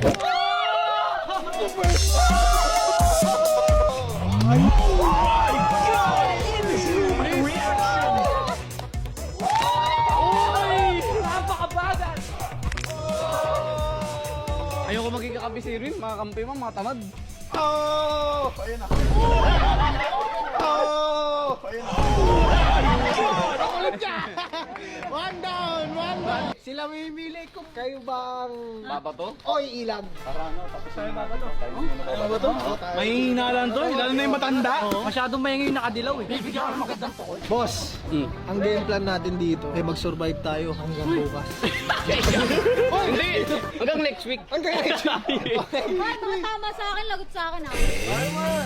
Ayoko maging kakabisiro yun, mga kampi mo, mga tamad. Oh! Ayun na. Oh! Ayun na. Nakulit ka! One down! Sila mamimili kung kayo bang... Babato? Oy, ilag. Ano ba to? May hinalan to, lalo na yung matanda. Masyadong maingay yung nakadilaw eh. Bibigyan ka magandang tukol. Boss, ang game plan natin dito ay mag-survive tayo hanggang bukas. Hindi! Hanggang next week. Hanggang next week. Okay. Ay, mga tama sa akin, lagot sa akin ah. Timer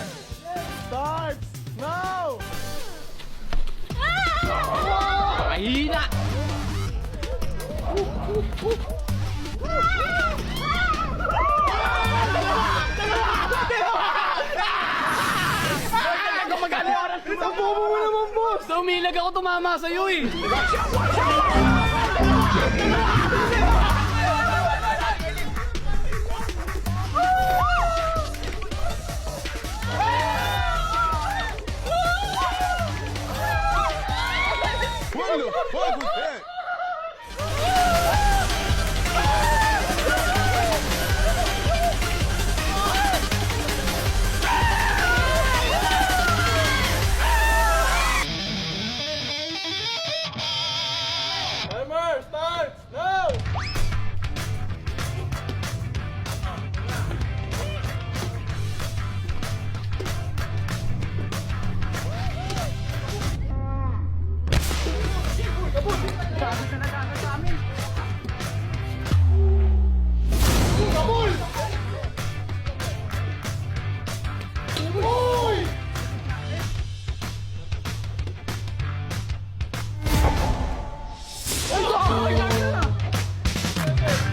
starts now! Mahina! Ang bobo mo naman, boss! Umilag ako tumama sa'yo eh! Timer starts now!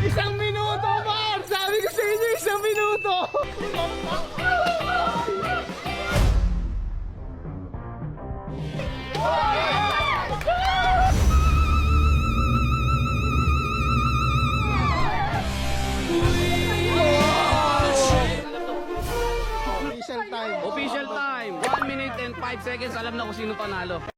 Isang minuto, Mar! Sabi ko sa inyo, isang minuto! Official time. Official time, 1 minute and 5 seconds, alam na kung sino panalo.